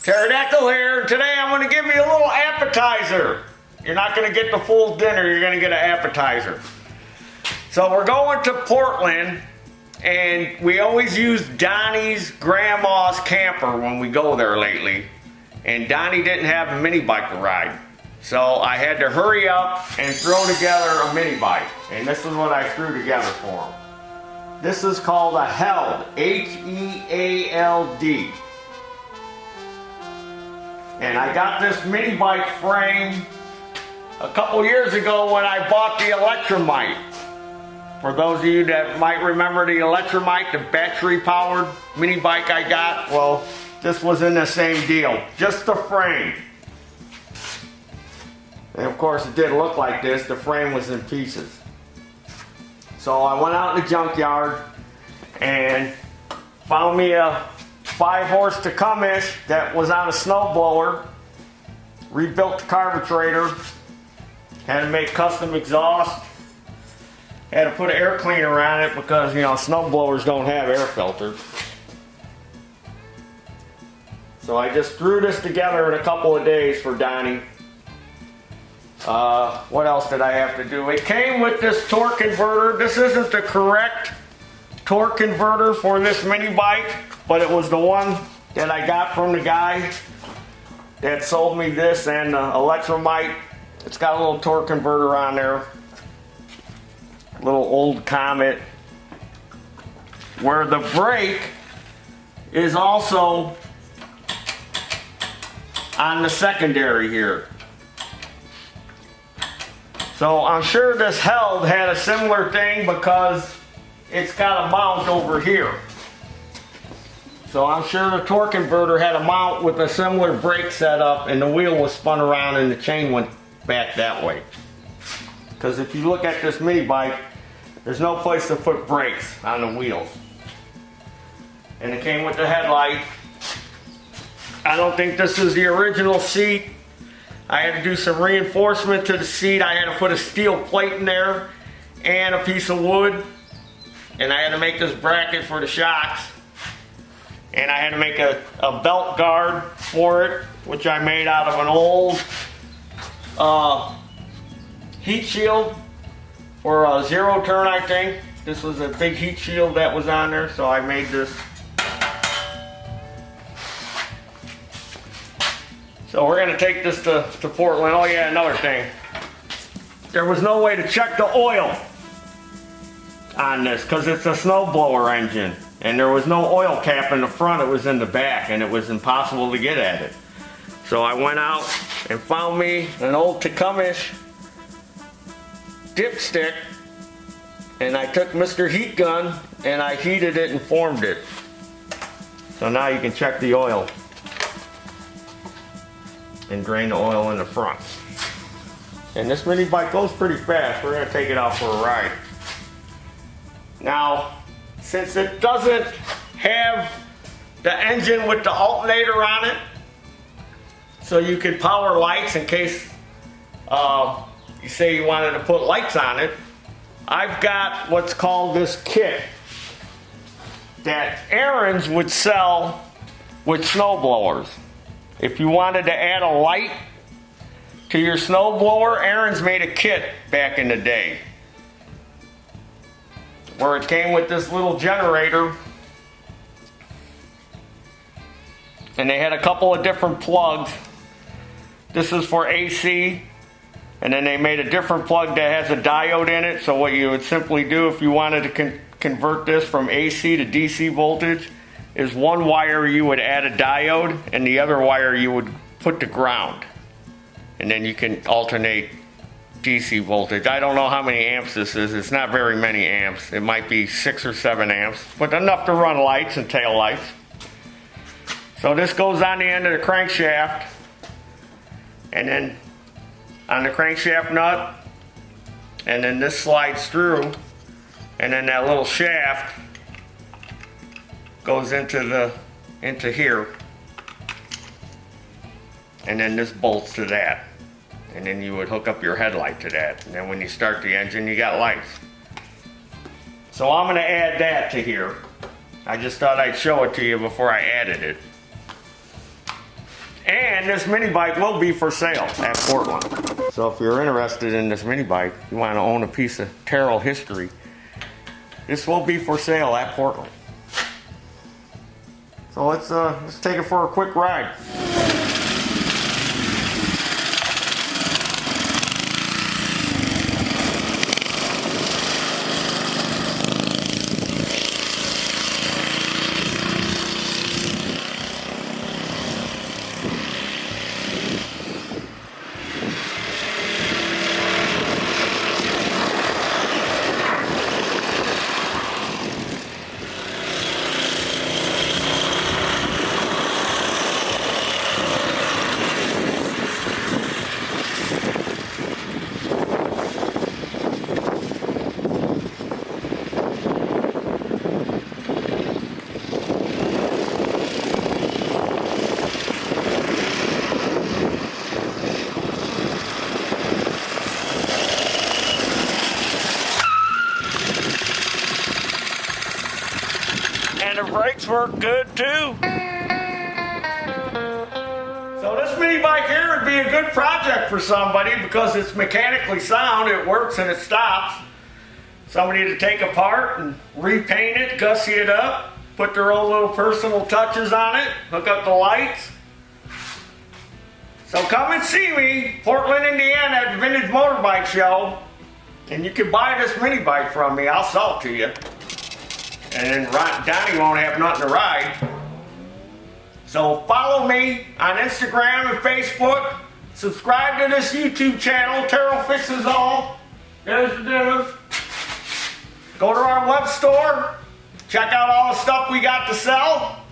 Taryl here. Today I'm going to give you a little appetizer. You're not going to get the full dinner, you're going to get an appetizer. So we're going to Portland, and we always use Donny's grandma's camper when we go there lately. And Donny didn't have a mini bike to ride. So I had to hurry up and throw together a mini bike. And this is what I threw together for him. This is called a Held, H-E-A-L-D. And I got this mini bike frame a couple years ago when I bought the Electromite. For those of you that might remember the Electromite, the battery powered mini bike I got, well, this was in the same deal, just the frame. And of course it didn't look like this, the frame was in pieces. So I went out in the junkyard and found me a 5-horse Tacumish that was on a snowblower, rebuilt the carburetor, had to make custom exhaust, had to put an air cleaner on it because, you know, snowblowers don't have air filters. So I just threw this together in a couple of days for Donny. What else did I have to do? It came with this torque converter. This isn't the correct torque converter for this mini bike, but it was the one that I got from the guy that sold me this and the Electromite. It's got a little torque converter on there. A little old Comet. Where the brake is also on the secondary here. So I'm sure this Held had a similar thing because it's got a mount over here. So I'm sure the torque converter had a mount with a similar brake setup, and the wheel was spun around and the chain went back that way. Because if you look at this mini bike, there's no place to put brakes on the wheels. And it came with the headlight. I don't think this is the original seat. I had to do some reinforcement to the seat. I had to put a steel plate in there and a piece of wood. And I had to make this bracket for the shocks. And I had to make a belt guard for it, which I made out of an old heat shield for a zero turn, I think. This was a big heat shield that was on there, so I made this. So we're going to take this to Portland. Oh yeah, another thing. There was no way to check the oil on this because it's a snowblower engine. And there was no oil cap in the front, it was in the back, and it was impossible to get at it. So I went out and found me an old Tacumish dipstick, and I took Mr. Heat Gun and I heated it and formed it. So now you can check the oil and drain the oil in the front. And this mini bike goes pretty fast. We're gonna take it out for a ride. Now, since it doesn't have the engine with the alternator on it, so you could power lights in case you say you wanted to put lights on it, I've got what's called this kit that Aaron's would sell with snowblowers. If you wanted to add a light to your snowblower, Aaron's made a kit back in the day where it came with this little generator, and they had a couple of different plugs. This is for AC, and then they made a different plug that has a diode in it. So what you would simply do if you wanted to convert this from AC to DC voltage is one wire you would add a diode and the other wire you would put to ground, and then you can alternate DC voltage. I don't know how many amps this is. It's not very many amps. It might be 6 or 7 amps, but enough to run lights and tail lights. So this goes on the end of the crankshaft, and then on the crankshaft nut, and then this slides through, and then that little shaft goes into here, and then this bolts to that. And then you would hook up your headlight to that. And then when you start the engine, you got lights. So I'm going to add that to here. I just thought I'd show it to you before I added it. And this mini bike will be for sale at Portland. So if you're interested in this mini bike, you want to own a piece of Taryl history, this will be for sale at Portland. So let's take it for a quick ride. And the brakes work good too. So this mini bike here would be a good project for somebody because it's mechanically sound, it works and it stops. Somebody to take apart and repaint it, gussy it up, put their own little personal touches on it, hook up the lights. So come and see me, Portland, Indiana at the Vintage Motorbike Show, and you can buy this mini bike from me. I'll sell it to you. And then Donny won't have nothing to ride. So follow me on Instagram and Facebook. Subscribe to this YouTube channel, Taryl Fixes All. There's the dinners. Go to our web store. Check out all the stuff we got to sell.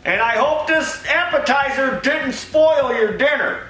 And I hope this appetizer didn't spoil your dinner.